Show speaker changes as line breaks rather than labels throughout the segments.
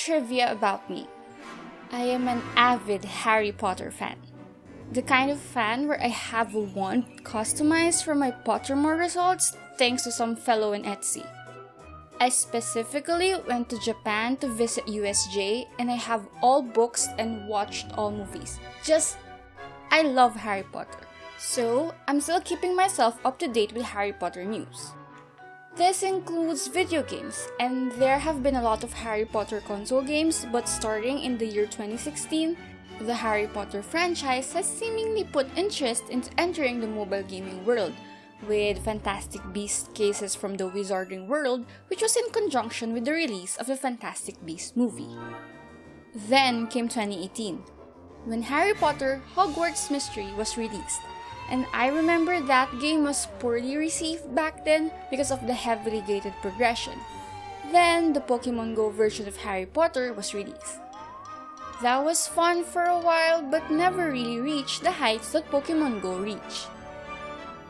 trivia about me. I am an avid Harry Potter fan. The kind of fan where I have a wand customized for my Pottermore results thanks to some fellow in Etsy. I specifically went to Japan to visit USJ and I have all books and watched all movies. I love Harry Potter. So, I'm still keeping myself up to date with Harry Potter news. This includes video games, and there have been a lot of Harry Potter console games, but starting in the year 2016, the Harry Potter franchise has seemingly put interest into entering the mobile gaming world, with Fantastic Beasts cases from the Wizarding World, which was in conjunction with the release of the Fantastic Beasts movie. Then came 2018, when Harry Potter Hogwarts Mystery was released. And I remember that game was poorly received back then because of the heavily gated progression. Then, the Pokemon Go version of Harry Potter was released. That was fun for a while but never really reached the heights that Pokemon Go reached.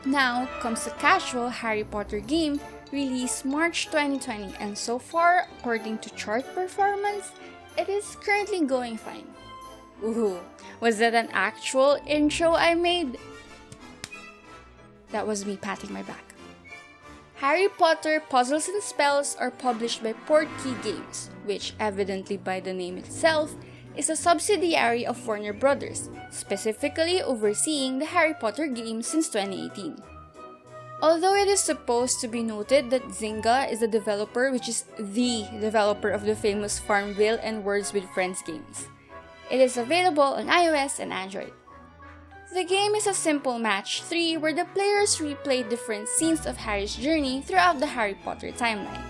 Now comes the casual Harry Potter game released March 2020, and so far, according to chart performance, it is currently going fine. Ooh, was that an actual intro I made? That was me patting my back. Harry Potter Puzzles and Spells are published by Portkey Games, which, evidently by the name itself, is a subsidiary of Warner Brothers, specifically overseeing the Harry Potter games since 2018. Although it is supposed to be noted that Zynga is the developer, which is the developer of the famous Farmville and Words with Friends games. It is available on iOS and Android. The game is a simple match 3 where the players replay different scenes of Harry's journey throughout the Harry Potter timeline.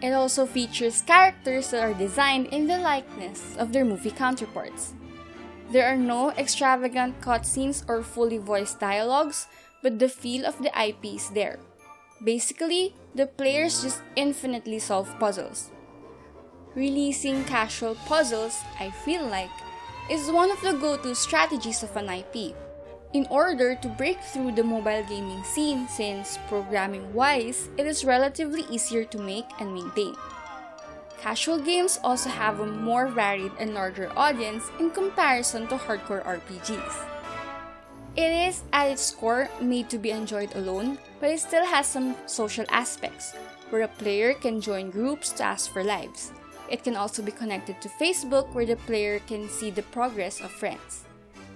It also features characters that are designed in the likeness of their movie counterparts. There are no extravagant cutscenes or fully voiced dialogues, but the feel of the IP is there. Basically, the players just infinitely solve puzzles. Releasing casual puzzles, I feel like, is one of the go-to strategies of an IP. In order to break through the mobile gaming scene, since programming-wise, it is relatively easier to make and maintain. Casual games also have a more varied and larger audience in comparison to hardcore RPGs. It is, at its core, made to be enjoyed alone, but it still has some social aspects, where a player can join groups to ask for lives. It can also be connected to Facebook, where the player can see the progress of friends.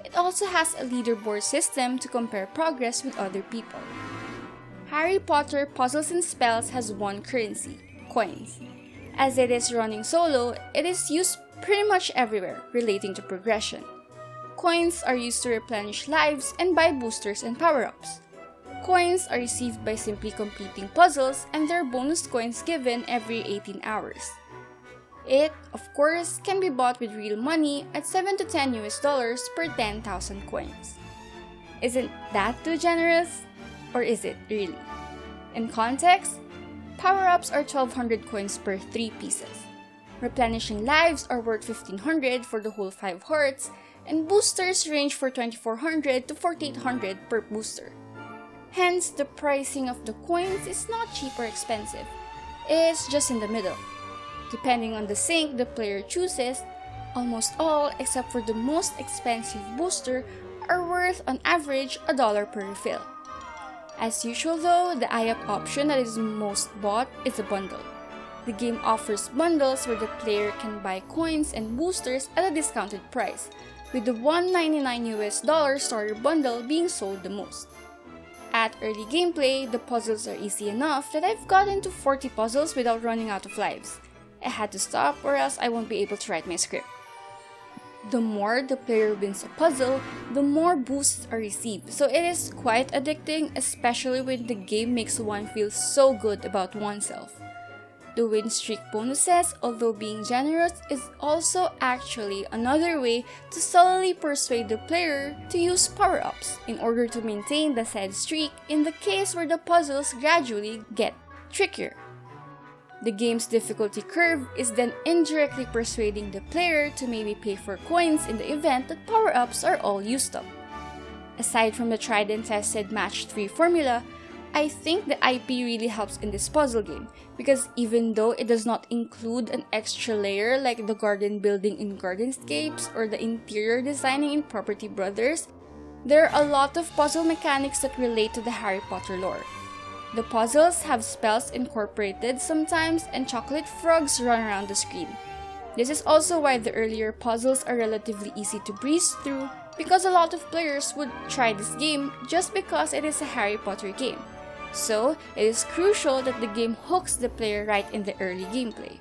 It also has a leaderboard system to compare progress with other people. Harry Potter Puzzles and Spells has one currency, coins. As it is running solo, it is used pretty much everywhere relating to progression. Coins are used to replenish lives and buy boosters and power-ups. Coins are received by simply completing puzzles, and there are bonus coins given every 18 hours. It, of course, can be bought with real money at 7 to 10 US per 10,000 coins. Isn't that too generous? Or is it really? In context, power-ups are 1,200 coins per 3 pieces. Replenishing lives are worth 1,500 for the whole 5 hearts, and boosters range for 2,400 to 4,800 per booster. Hence, the pricing of the coins is not cheap or expensive. It's just in the middle. Depending on the sync the player chooses, almost all except for the most expensive booster are worth on average $1 per refill. As usual though, the IAP option that is most bought is a bundle. The game offers bundles where the player can buy coins and boosters at a discounted price, with the $199 US starter bundle being sold the most. At early gameplay, the puzzles are easy enough that I've gotten to 40 puzzles without running out of lives. I had to stop or else I won't be able to write my script. The more the player wins a puzzle, the more boosts are received, so it is quite addicting, especially when the game makes one feel so good about oneself. The win streak bonuses, although being generous, is also actually another way to subtly persuade the player to use power-ups in order to maintain the said streak in the case where the puzzles gradually get trickier. The game's difficulty curve is then indirectly persuading the player to maybe pay for coins in the event that power-ups are all used up. Aside from the tried and tested match 3 formula, I think the IP really helps in this puzzle game, because even though it does not include an extra layer like the garden building in Gardenscapes or the interior designing in Property Brothers, there are a lot of puzzle mechanics that relate to the Harry Potter lore. The puzzles have spells incorporated sometimes, and chocolate frogs run around the screen. This is also why the earlier puzzles are relatively easy to breeze through, because a lot of players would try this game just because it is a Harry Potter game. So, it is crucial that the game hooks the player right in the early gameplay.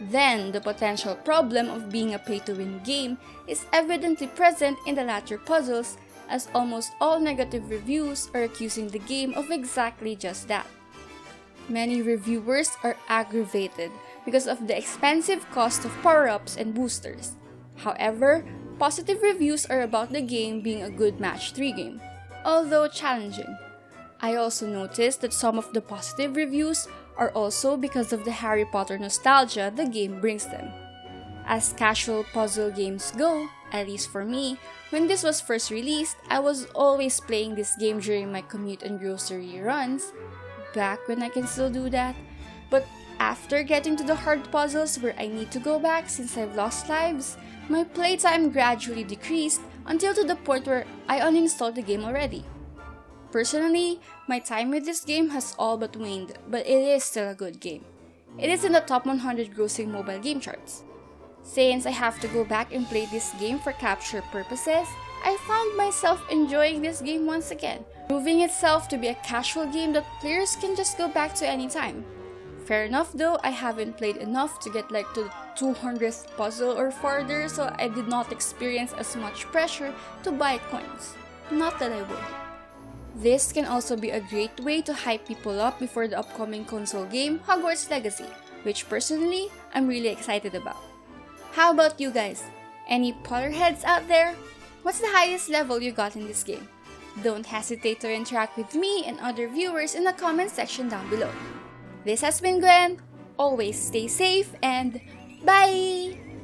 Then, the potential problem of being a pay-to-win game is evidently present in the latter puzzles, as almost all negative reviews are accusing the game of exactly just that. Many reviewers are aggravated because of the expensive cost of power-ups and boosters. However, positive reviews are about the game being a good match 3 game, although challenging. I also noticed that some of the positive reviews are also because of the Harry Potter nostalgia the game brings them. As casual puzzle games go, at least for me, when this was first released, I was always playing this game during my commute and grocery runs, back when I can still do that. But after getting to the hard puzzles where I need to go back since I've lost lives, my playtime gradually decreased until to the point where I uninstalled the game already. Personally, my time with this game has all but waned, but it is still a good game. It is in the top 100 grossing mobile game charts. Since I have to go back and play this game for capture purposes, I found myself enjoying this game once again, proving itself to be a casual game that players can just go back to anytime. Fair enough though, I haven't played enough to get like to the 200th puzzle or farther, so I did not experience as much pressure to buy coins. Not that I would. This can also be a great way to hype people up before the upcoming console game, Hogwarts Legacy, which personally, I'm really excited about. How about you guys? Any Potterheads out there? What's the highest level you got in this game? Don't hesitate to interact with me and other viewers in the comment section down below. This has been Gwen. Always stay safe and bye!